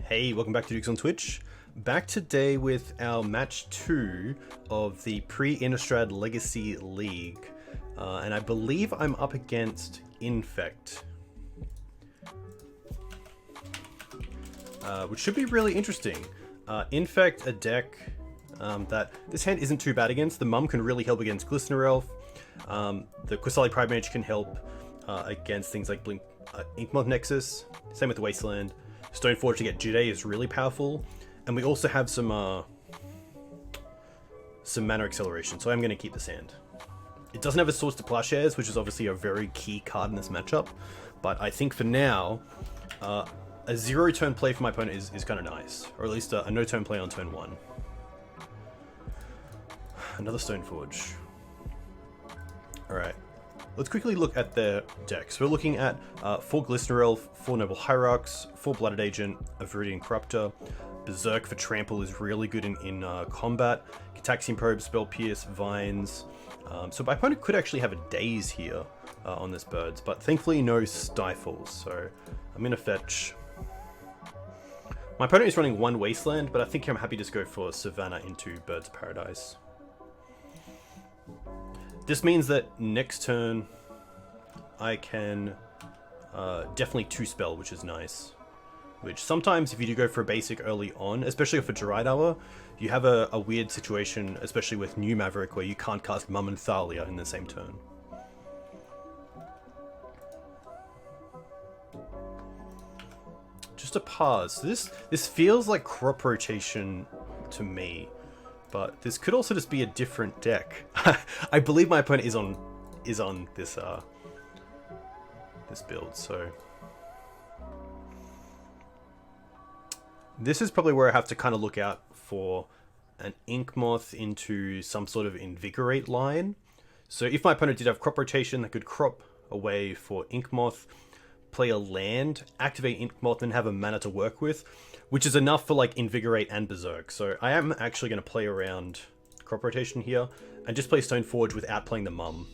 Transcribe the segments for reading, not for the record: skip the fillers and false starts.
Hey, welcome back to Dukes on Twitch. Back today with our match 2 of the Pre-Innistrad Legacy League. And I believe I'm up against Infect. Which should be really interesting. Infect, a deck that this hand isn't too bad against. The Mum can really help against Glistener Elf. The Qasali Pride Mage can help against things like Inkmoth Nexus. Same with Wasteland. Stoneforge to get Jide is really powerful, and we also have some mana acceleration, so I'm going to keep this hand. It doesn't have a Source to Plowshares, which is obviously a very key card in this matchup, but I think for now, a 0-turn play for my opponent is kind of nice, or at least a no-turn play on turn 1. Another Stoneforge. Alright. Let's quickly look at their decks. We're looking at 4 Glistener Elf, 4 Noble Hierarchs, 4 Blooded Agent, a Viridian Corruptor. Berserk for Trample is really good in combat. Cataxian Probe, Spell Pierce, Vines. So my opponent could actually have a Daze here on this Birds, but thankfully no Stifles. So I'm going to fetch. My opponent is running 1 Wasteland, but I think I'm happy to just go for Savannah into Birds of Paradise. This means that next turn I can definitely 2-spell, which is nice. Which sometimes if you do go for a basic early on, especially for Dryad Hour, you have a weird situation, especially with new Maverick, where you can't cast Mum and Thalia in the same turn. Just a pass. This feels like crop rotation to me. But this could also just be a different deck. I believe my opponent is on this this build, so this is probably where I have to kind of look out for an Inkmoth into some sort of Invigorate line. So if my opponent did have crop rotation, they could crop away for Inkmoth, play a land, activate Inkmoth, and have a mana to work with, which is enough for like Invigorate and Berserk. So I am actually going to play around crop rotation here and just play Stoneforge without playing the Mum.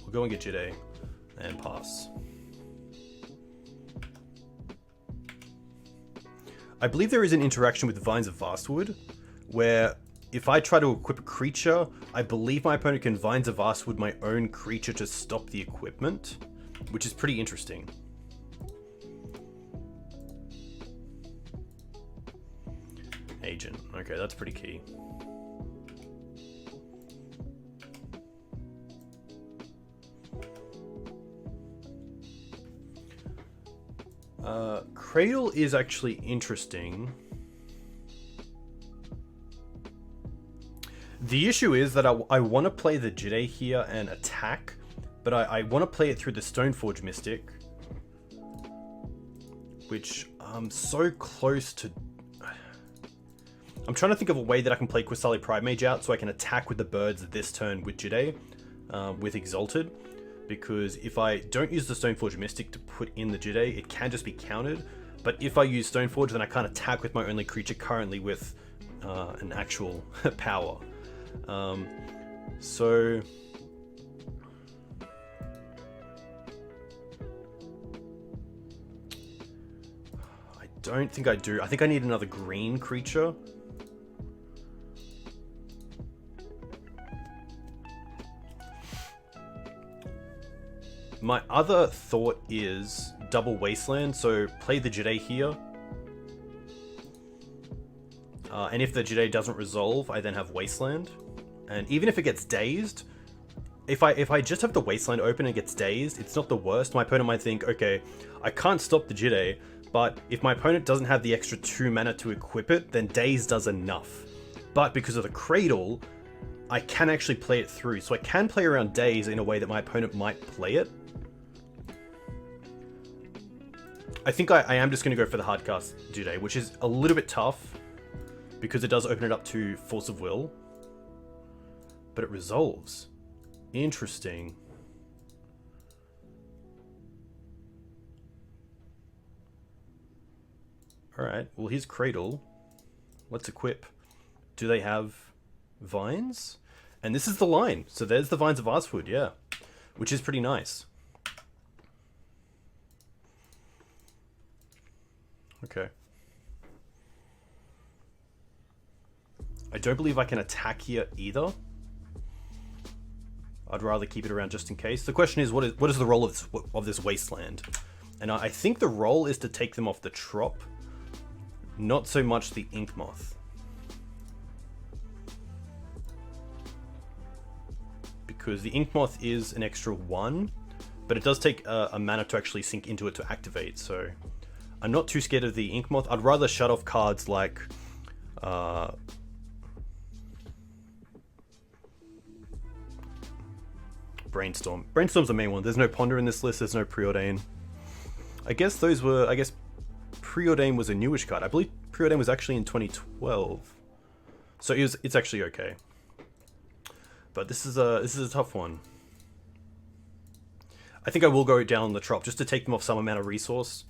We'll go and get Jide and pass. I believe there is an interaction with Vines of Vastwood where if I try to equip a creature, I believe my opponent can Vines of Vastwood my own creature to stop the equipment, which is pretty interesting. Agent. Okay, that's pretty key. Cradle is actually interesting. The issue is that I want to play the Jide here and attack, but I want to play it through the Stoneforge Mystic, which I'm so close to. I'm trying to think of a way that I can play Qasali Pride Mage out so I can attack with the birds this turn with Jide, with Exalted, because if I don't use the Stoneforge Mystic to put in the Jide, it can just be countered, but if I use Stoneforge, then I can't attack with my only creature currently with an actual power. So I don't think I do. I think I need another green creature. My other thought is double Wasteland, so play the Jide here. And if the Jide doesn't resolve, I then have Wasteland. And even if it gets dazed, if I just have the Wasteland open and it gets dazed, it's not the worst. My opponent might think, okay, I can't stop the Jide, but if my opponent doesn't have the extra 2 mana to equip it, then Daze does enough. But because of the Cradle, I can actually play it through. So I can play around Daze in a way that my opponent might play it. I think I am just going to go for the hardcast Jide, which is a little bit tough, because it does open it up to Force of Will. But it resolves. Interesting. Alright, well here's Cradle. Let's equip. Do they have Vines? And this is the line. So there's the Vines of Arswood, yeah. Which is pretty nice. Okay. I don't believe I can attack here either. I'd rather keep it around just in case. The question is, what is the role of this wasteland? And I think the role is to take them off the trop, not so much the Ink Moth. Because the Ink Moth is an extra 1, but it does take a mana to actually sink into it to activate, so I'm not too scared of the Ink Moth. I'd rather shut off cards like Brainstorm. Brainstorm's the main one. There's no Ponder in this list, there's no Preordain. I guess Preordain was a newish card. I believe Preordain was actually in 2012. So it's actually okay. But this is a tough one. I think I will go down on the trop just to take them off some amount of resource.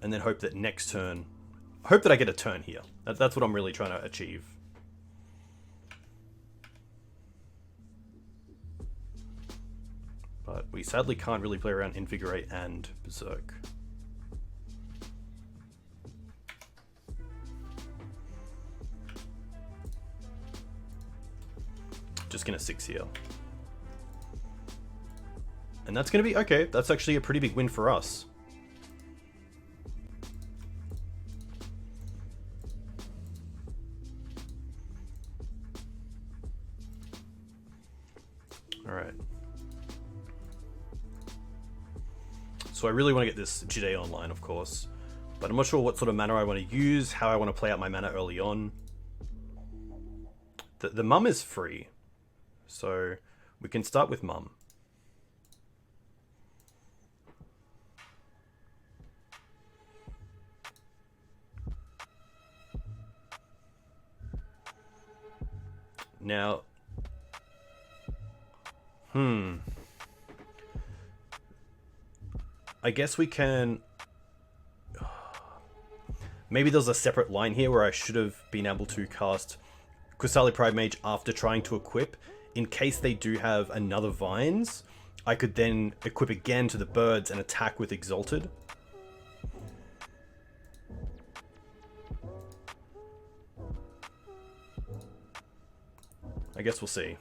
And then hope that next turn, hope that I get a turn here. That's what I'm really trying to achieve. But we sadly can't really play around Invigorate and Berserk. Just gonna 6 here. And that's gonna be okay. That's actually a pretty big win for us. Alright. So I really want to get this Jide online, of course. But I'm not sure what sort of mana I want to use, how I want to play out my mana early on. The Mum is free. So we can start with Mum. Now, I guess we can... Maybe there's a separate line here where I should have been able to cast Qasali Pridemage after trying to equip. In case they do have another Vines, I could then equip again to the birds and attack with Exalted. I guess we'll see.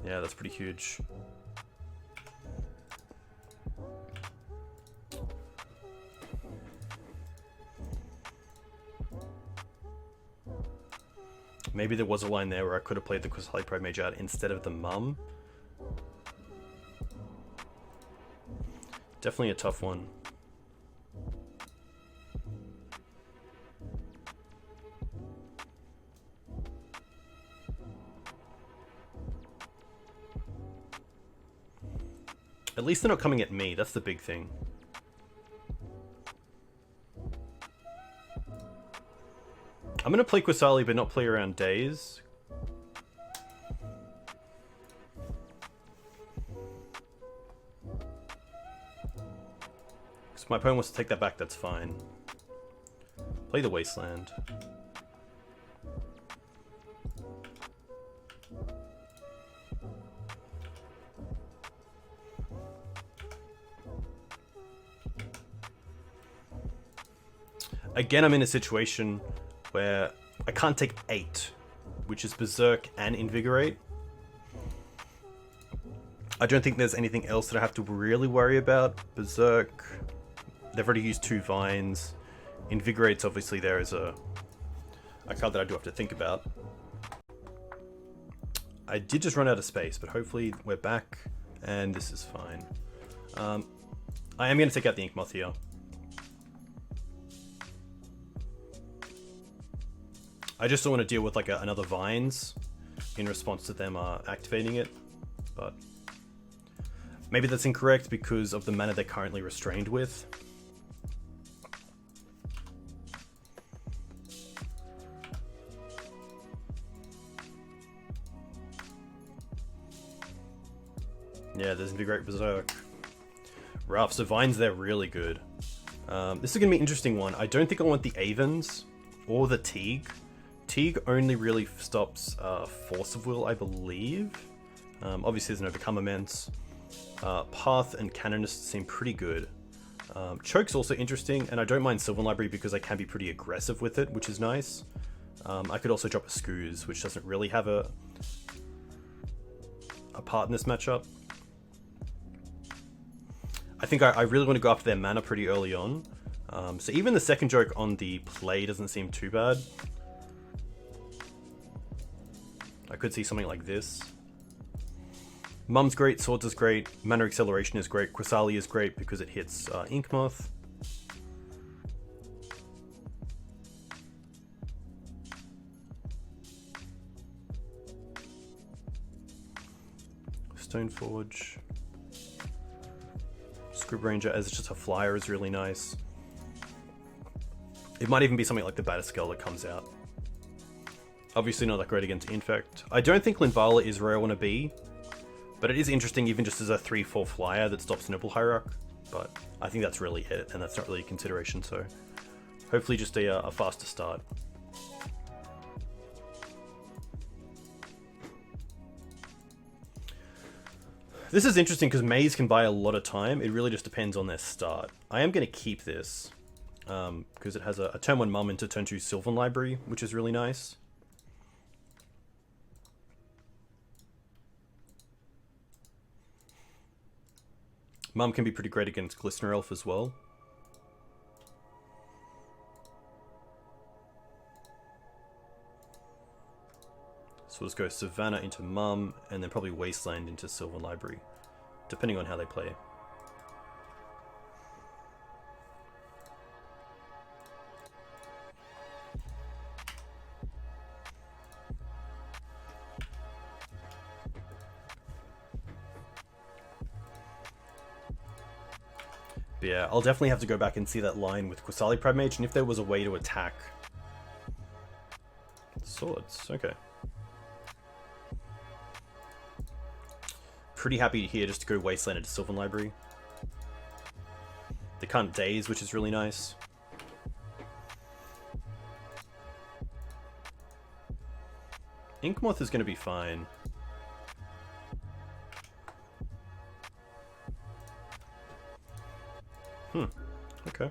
Yeah, that's pretty huge. Maybe there was a line there where I could have played the Qasali Pridemage out instead of the Mum. Definitely a tough one. At least they're not coming at me, that's the big thing. I'm gonna play Qasali but not play around Daze. If my opponent wants to take that back, that's fine. Play the Wasteland. Again, I'm in a situation where I can't take 8, which is Berserk and Invigorate. I don't think there's anything else that I have to really worry about. Berserk, they've already used 2 Vines. Invigorate's obviously there as a card that I do have to think about. I did just run out of space, but hopefully we're back and this is fine. I am going to take out the Ink Moth here. I just don't want to deal with like another Vines in response to them activating it, but maybe that's incorrect because of the mana they're currently restrained with. Yeah, there's Invigorate Berserk. Rough, so Vine's there really good. This is going to be an interesting one. I don't think I want the Avens or the Teeg. Teeg only really stops Force of Will, I believe. Obviously there's no Become Immense. Path and Canonist seem pretty good. Choke's also interesting, and I don't mind Sylvan Library because I can be pretty aggressive with it, which is nice. I could also drop a Scooz, which doesn't really have a part in this matchup. I think I really want to go after their mana pretty early on. So even the second joke on the play doesn't seem too bad. I could see something like this. Mum's great, Swords is great, Mana Acceleration is great, Quasali is great because it hits Inkmoth. Stoneforge. Scrib Ranger as just a flyer is really nice. It might even be something like the Batterskull that comes out. Obviously not that great against Infect. I don't think Linvala is where I want to be, but it is interesting even just as a 3/4 flyer that stops Noble Hierarch. But I think that's really it, and that's not really a consideration, so hopefully just a faster start. This is interesting because Maze can buy a lot of time. It really just depends on their start. I am going to keep this because it has a turn 1 Mum into turn 2 Sylvan Library, which is really nice. Mum can be pretty great against Glistener Elf as well. So let's go Savannah into Mum, and then probably Wasteland into Sylvan Library, depending on how they play. But yeah, I'll definitely have to go back and see that line with Quasali Prime Mage, and if there was a way to attack Swords, okay. Pretty happy here just to go Wasteland into Sylvan Library. They can't Daze, which is really nice. Inkmoth is going to be fine. Okay.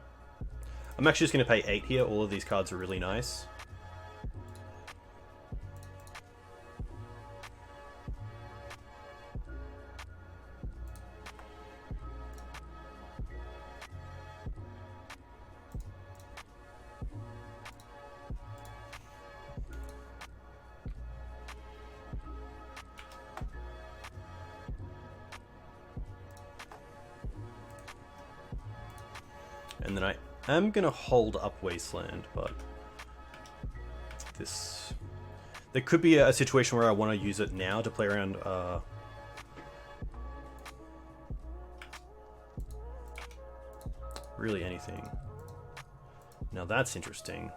I'm actually just going to pay 8 here. All of these cards are really nice. And then I am going to hold up Wasteland, but this... There could be a situation where I want to use it now to play around... really anything. Now that's interesting.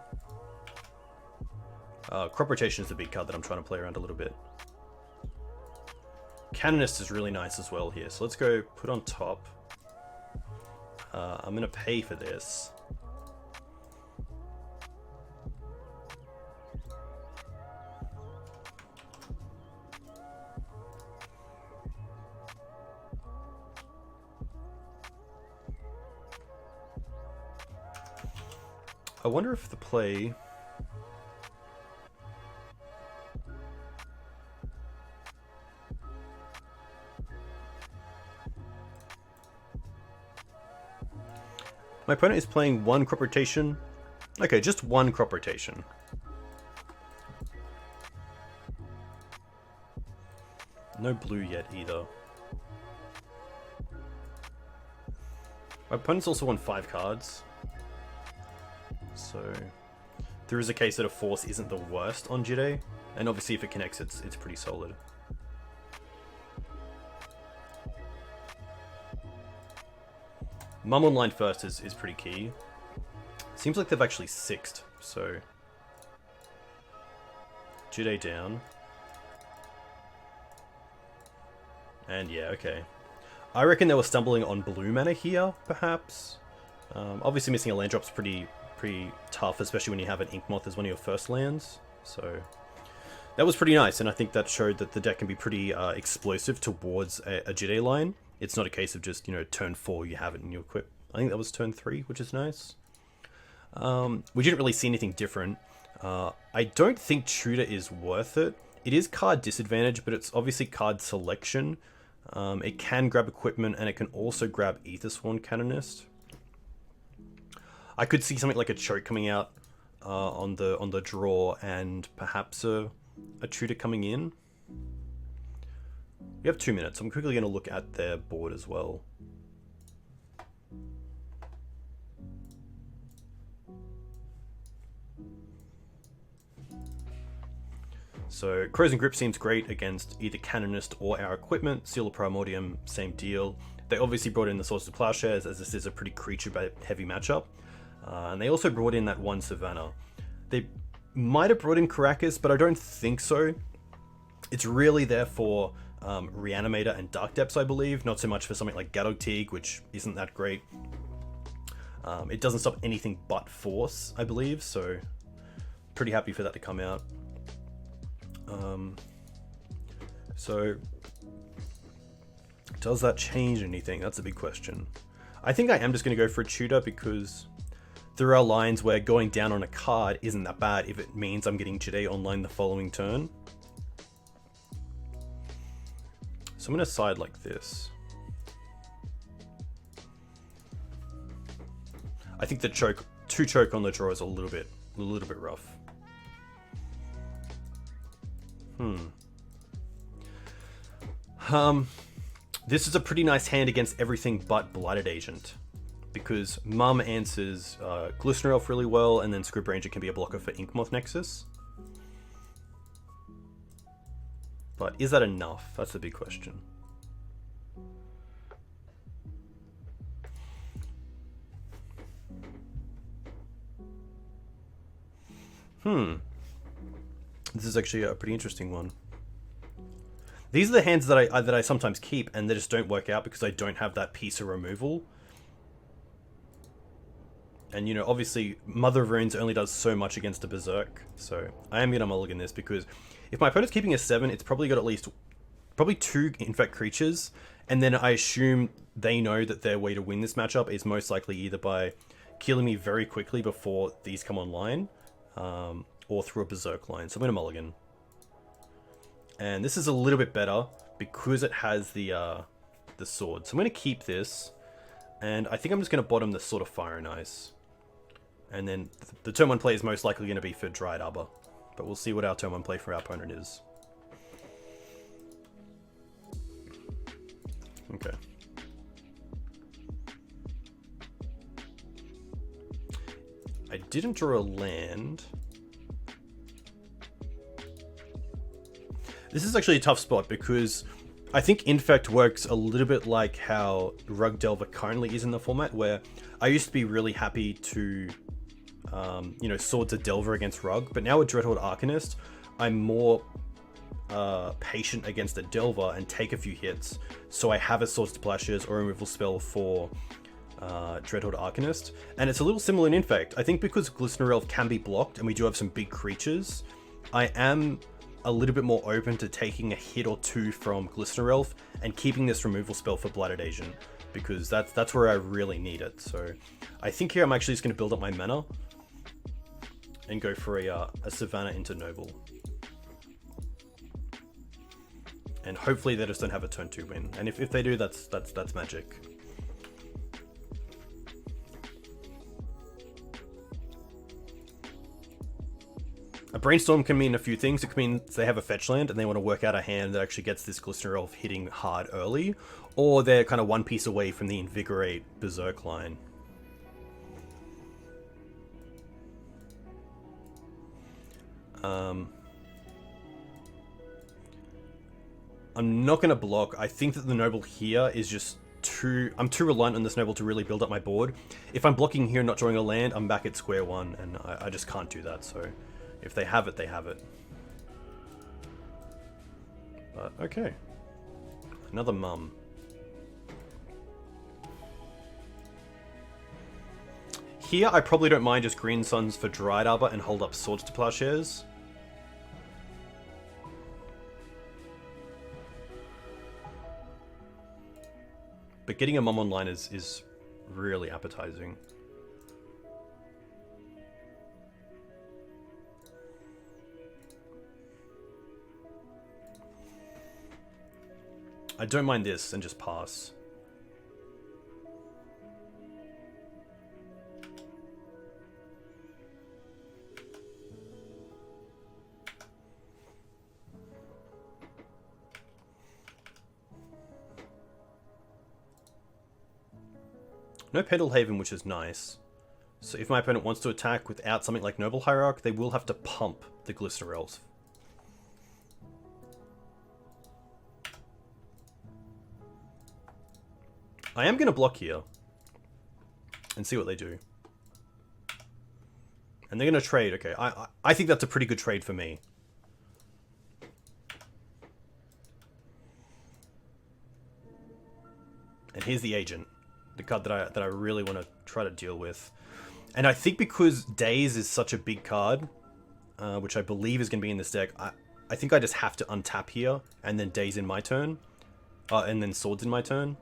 Crop Rotation is the big card that I'm trying to play around a little bit. Canonist is really nice as well here, so let's go put on top. I'm going to pay for this. I wonder if the play... My opponent is playing 1 crop rotation. Okay, just 1 crop rotation. No blue yet either. My opponent's also won 5 cards. So there is a case that a force isn't the worst on Jide, and obviously if it connects it's pretty solid. Mum online first is pretty key. Seems like they've actually 6'd, so... Jide down. And yeah, okay. I reckon they were stumbling on blue mana here, perhaps. Obviously missing a land drop's pretty tough, especially when you have an Inkmoth as one of your first lands. So that was pretty nice, and I think that showed that the deck can be pretty explosive towards a Jide line. It's not a case of just, you know, turn 4 you have it in your equip. I think that was turn 3, which is nice. We didn't really see anything different. I don't think Tutor is worth it. It is card disadvantage, but it's obviously card selection. It can grab equipment, and it can also grab Aethersworn Canonist. I could see something like a Choke coming out on the draw, and perhaps a Tutor coming in. We have 2 minutes. I'm quickly going to look at their board as well. So Crows and Grip seems great against either Canonist or our equipment. Seal of Primordium, same deal. They obviously brought in the Swords of Plowshares, as this is a pretty creature-heavy matchup. And they also brought in that one Savannah. They might have brought in Karakas, but I don't think so. It's really there for Reanimator and Dark Depths, I believe. Not so much for something like Gaddock Teeg, which isn't that great. It doesn't stop anything but Force, I believe, so pretty happy for that to come out. So does that change anything? That's a big question. I think I am just going to go for a Tutor, because there are lines where going down on a card isn't that bad if it means I'm getting Jide online the following turn. So I'm going to side like this. I think the two choke on the draw is a little bit rough. This is a pretty nice hand against everything but Blighted Agent, because Mum answers Glistener Elf really well, and then Script Ranger can be a blocker for Inkmoth Nexus. But is that enough? That's the big question. This is actually a pretty interesting one. These are the hands that I sometimes keep, and they just don't work out because I don't have that piece of removal. And, you know, obviously, Mother of Runes only does so much against a Berserk, so I am going to mulligan this, because if my opponent's keeping a 7, it's probably got at least probably 2 Infect creatures, and then I assume they know that their way to win this matchup is most likely either by killing me very quickly before these come online, or through a Berserk line. So I'm going to mulligan. And this is a little bit better because it has the sword. So I'm going to keep this, and I think I'm just going to bottom the Sword of Fire and Ice. And then the turn 1 play is most likely going to be for Dryad Arbor, but we'll see what our turn 1 play for our opponent is. Okay. I didn't draw a land. This is actually a tough spot, because I think Infect works a little bit like how Rug Delver currently is in the format, where I used to be really happy to, you know, Swords a Delver against Rug, but now with Dreadhorde Arcanist, I'm more patient against a Delver and take a few hits, so I have a Swords to Plowshares or removal spell for Dreadhorde Arcanist. And it's a little similar in Infect. I think because Glistener Elf can be blocked and we do have some big creatures, I am a little bit more open to taking a hit or 2 from Glistener Elf and keeping this removal spell for Blighted Agent, because that's where I really need it. So I think here I'm actually just going to build up my mana and go for a Savannah into Noble. And hopefully they just don't have a turn 2 win. And if they do, that's magic. A Brainstorm can mean a few things. It can mean they have a fetch land and they want to work out a hand that actually gets this Glistener Elf hitting hard early, or they're kind of one piece away from the Invigorate Berserk line. I'm not going to block. I think that the Noble here is just I'm too reliant on this Noble to really build up my board. If I'm blocking here and not drawing a land, I'm back at square one, and I just can't do that, so if they have it, they have it. But, okay. Another Mum. Here, I probably don't mind just Green Suns for Dried Arbor and hold up Swords to Plowshares. But getting a Mum online is really appetizing. I don't mind this and just pass. No Pendelhaven, which is nice. So if my opponent wants to attack without something like Noble Hierarch, they will have to pump the Glistener Elves. I am going to block here and see what they do. And they're going to trade. Okay, I think that's a pretty good trade for me. And here's the Agent, the card that I really want to try to deal with. And I think because Daze is such a big card, which I believe is going to be in this deck, I think I just have to untap here and then Daze in my turn. And then Swords in my turn.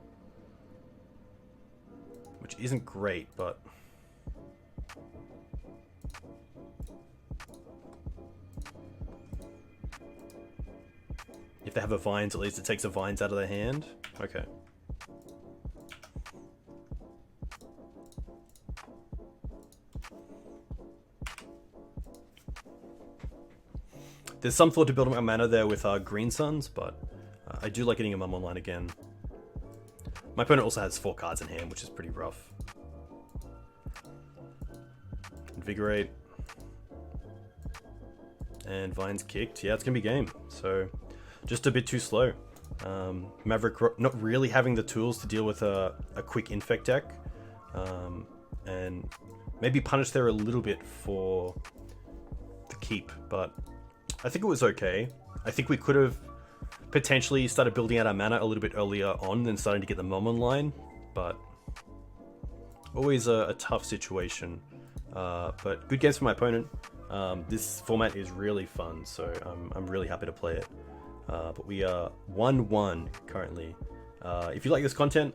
Which isn't great, but... if they have a Vines, at least it takes the Vines out of their hand. Okay. There's some thought to building my mana there with Green Suns, but I do like getting a Mum online again. My opponent also has 4 cards in hand, which is pretty rough. Invigorate. And Vines kicked. Yeah, it's going to be game. So, just a bit too slow. Maverick not really having the tools to deal with a quick Infect deck. And maybe punish there a little bit for the keep, but I think it was okay. I think we could have potentially started building out our mana a little bit earlier on than starting to get the Mum online, but always a tough situation. But good games for my opponent. This format is really fun, so I'm really happy to play it. But we are 1-1 currently. If you like this content,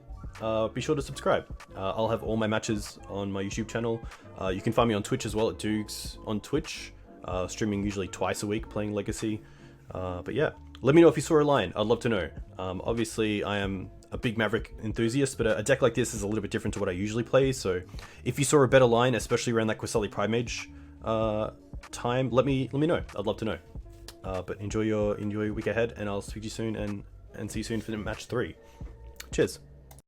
be sure to subscribe. I'll have all my matches on my YouTube channel. You can find me on Twitch as well at Doogs on Twitch, streaming usually twice a week playing Legacy. But yeah, let me know if you saw a line. I'd love to know. Obviously, I am a big Maverick enthusiast, but a deck like this is a little bit different to what I usually play. So if you saw a better line, especially around that Qasali Primage time, let me know. I'd love to know. But enjoy your week ahead, and I'll speak to you soon and see you soon for match 3. Cheers.